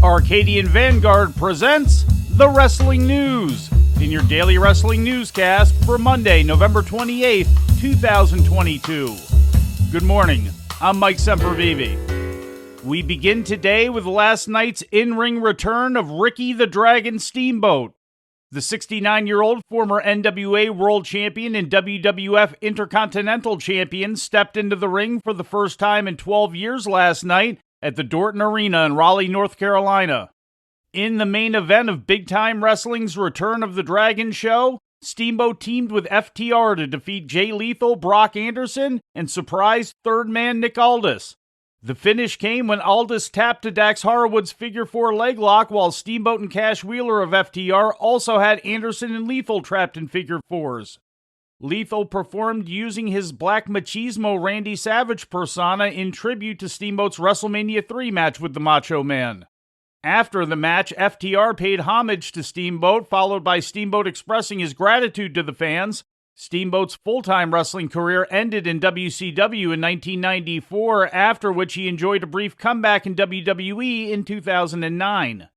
Arcadian Vanguard presents The Wrestling News in your daily wrestling newscast for Monday, November 28th, 2022. Good morning, I'm Mike Sempervive. We begin today with last night's in-ring return of Ricky the Dragon Steamboat. The 69-year-old former NWA World Champion and WWF Intercontinental Champion stepped into the ring for the first time in 12 years last night at the Dorton Arena in Raleigh, North Carolina. In the main event of Big Time Wrestling's Return of the Dragon show, Steamboat teamed with FTR to defeat Jay Lethal, Brock Anderson, and surprised third man Nick Aldis. The finish came when Aldis tapped to Dax Harwood's figure four leg lock, while Steamboat and Cash Wheeler of FTR also had Anderson and Lethal trapped in figure fours. Lethal performed using his Black Machismo Randy Savage persona in tribute to Steamboat's WrestleMania 3 match with the Macho Man. After the match, FTR paid homage to Steamboat, followed by Steamboat expressing his gratitude to the fans. Steamboat's full-time wrestling career ended in WCW in 1994, after which he enjoyed a brief comeback in WWE in 2009.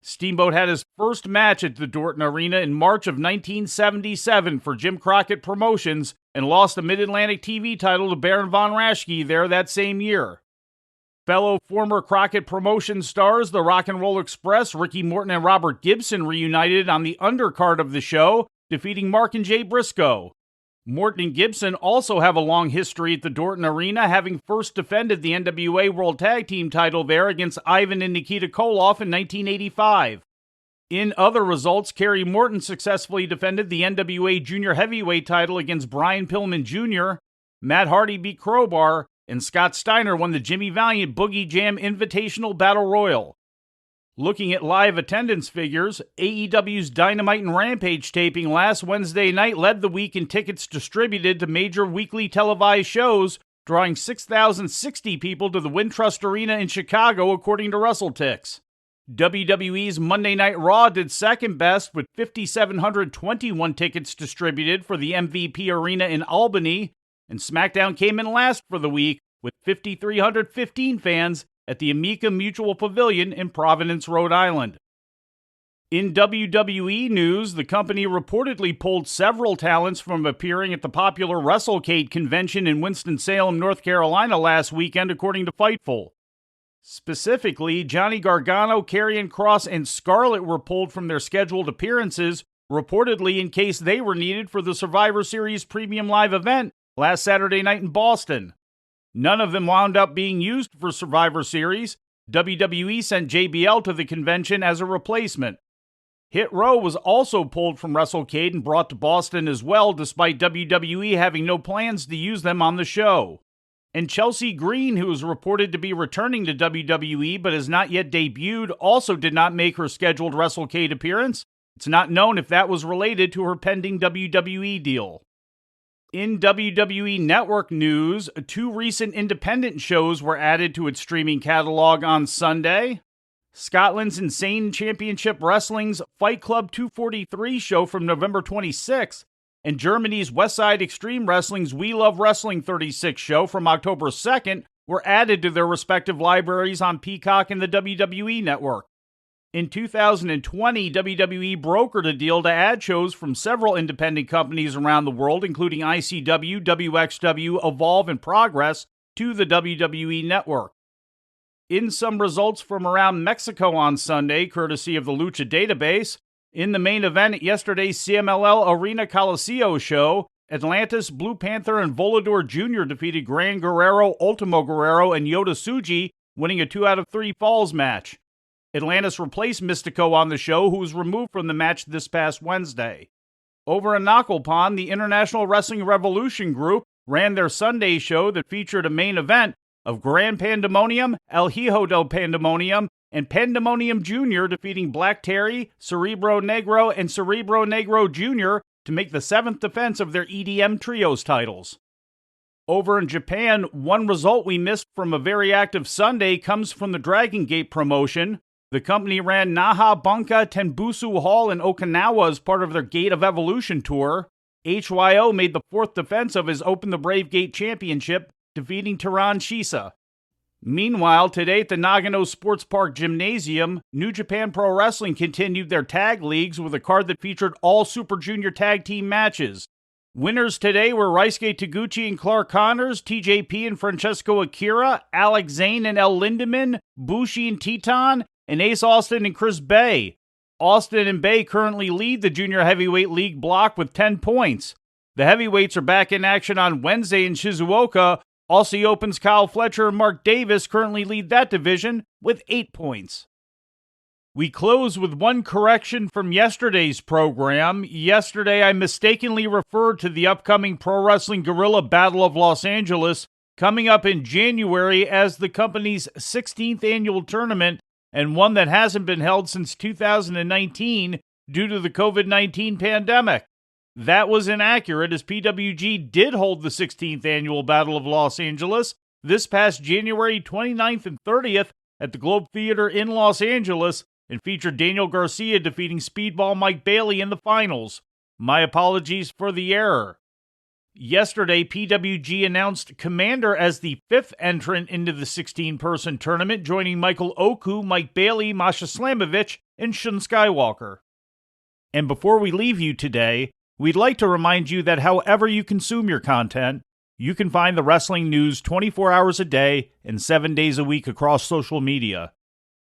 Steamboat had his first match at the Dorton Arena in March of 1977 for Jim Crockett Promotions and lost the Mid-Atlantic TV title to Baron von Raschke there that same year. Fellow former Crockett Promotions stars, the Rock and Roll Express, Ricky Morton and Robert Gibson reunited on the undercard of the show, defeating Mark and Jay Briscoe. Morton and Gibson also have a long history at the Dorton Arena, having first defended the NWA World Tag Team title there against Ivan and Nikita Koloff in 1985. In other results, Kerry Morton successfully defended the NWA Junior Heavyweight title against Brian Pillman Jr., Matt Hardy beat Crowbar, and Scott Steiner won the Jimmy Valiant Boogie Jam Invitational Battle Royal. Looking at live attendance figures, AEW's Dynamite and Rampage taping last Wednesday night led the week in tickets distributed to major weekly televised shows, drawing 6,060 people to the Wintrust Arena in Chicago, according to WrestleTix. WWE's Monday Night Raw did second best with 5,721 tickets distributed for the MVP Arena in Albany, and SmackDown came in last for the week with 5,315 fans at the Amica Mutual Pavilion in Providence, Rhode Island. In WWE news, the company reportedly pulled several talents from appearing at the popular WrestleCade convention in Winston-Salem, North Carolina last weekend, according to Fightful. Specifically, Johnny Gargano, Karrion Kross, and Scarlett were pulled from their scheduled appearances, reportedly in case they were needed for the Survivor Series Premium Live event last Saturday night in Boston. None of them wound up being used for Survivor Series. WWE sent JBL to the convention as a replacement. Hit Row was also pulled from WrestleCade and brought to Boston as well, despite WWE having no plans to use them on the show. And Chelsea Green, who is reported to be returning to WWE but has not yet debuted, also did not make her scheduled WrestleCade appearance. It's not known if that was related to her pending WWE deal. In WWE Network news, 2 recent independent shows were added to its streaming catalog on Sunday. Scotland's Insane Championship Wrestling's Fight Club 243 show from November 26th, and Germany's Westside Extreme Wrestling's We Love Wrestling 36 show from October 2nd were added to their respective libraries on Peacock and the WWE Network. In 2020, WWE brokered a deal to add shows from several independent companies around the world, including ICW, WXW, Evolve, and Progress, to the WWE Network. In some results from around Mexico on Sunday, courtesy of the Lucha Database, in the main event at yesterday's CMLL Arena Coliseo show, Atlantis, Blue Panther, and Volador Jr. defeated Gran Guerrero, Ultimo Guerrero, and Yota Tsuji, winning a 2 out of 3 falls match. Atlantis replaced Mystico on the show, who was removed from the match this past Wednesday. Over in Naccarato, the International Wrestling Revolution Group ran their Sunday show that featured a main event of Gran Pandemonium, El Hijo del Pandemonium, and Pandemonium Jr. defeating Black Terry, Cerebro Negro, and Cerebro Negro Jr. to make the 7th defense of their EDM Trios titles. Over in Japan, one result we missed from a very active Sunday comes from the Dragon Gate promotion. The company ran Naha Bunka Tenbusu Hall in Okinawa as part of their Gate of Evolution tour. HYO made the 4th defense of his Open the Brave Gate championship, defeating Tehran Shisa. Meanwhile, today at the Nagano Sports Park Gymnasium, New Japan Pro Wrestling continued their tag leagues with a card that featured all Super Junior tag team matches. Winners today were Ryusuke Taguchi and Clark Connors, TJP and Francesco Akira, Alex Zane and El Lindemann, Bushi and Teton, and Ace Austin and Chris Bay. Austin and Bay currently lead the Junior Heavyweight League block with 10 points. The heavyweights are back in action on Wednesday in Shizuoka. Aussie Open's Kyle Fletcher and Mark Davis currently lead that division with 8 points. We close with one correction from yesterday's program. Yesterday, I mistakenly referred to the upcoming Pro Wrestling Guerrilla Battle of Los Angeles coming up in January as the company's 16th annual tournament, and one that hasn't been held since 2019 due to the COVID-19 pandemic. That was inaccurate, as PWG did hold the 16th annual Battle of Los Angeles this past January 29th and 30th at the Globe Theater in Los Angeles, and featured Daniel Garcia defeating Speedball Mike Bailey in the finals. My apologies for the error. Yesterday, PWG announced Commander as the 5th entrant into the 16-person tournament, joining Michael Oku, Mike Bailey, Masha Slamovich, and Shun Skywalker. And before we leave you today, we'd like to remind you that however you consume your content, you can find the wrestling news 24 hours a day and 7 days a week across social media.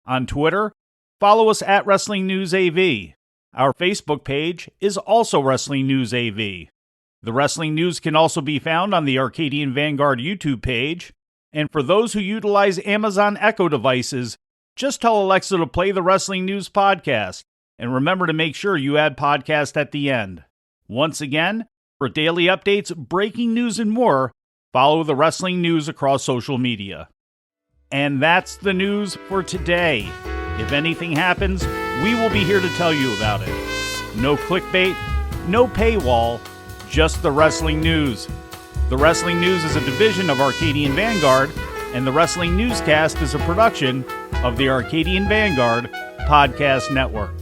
On Twitter, follow us at Wrestling News AV. Our Facebook page is also Wrestling News AV. The Wrestling News can also be found on the Arcadian Vanguard YouTube page. And for those who utilize Amazon Echo devices, just tell Alexa to play the Wrestling News podcast. And remember to make sure you add podcast at the end. Once again, for daily updates, breaking news, and more, follow the Wrestling News across social media. And that's the news for today. If anything happens, we will be here to tell you about it. No clickbait, no paywall, just the Wrestling News. The Wrestling News is a division of Arcadian Vanguard, and the Wrestling Newscast is a production of the Arcadian Vanguard Podcast Network.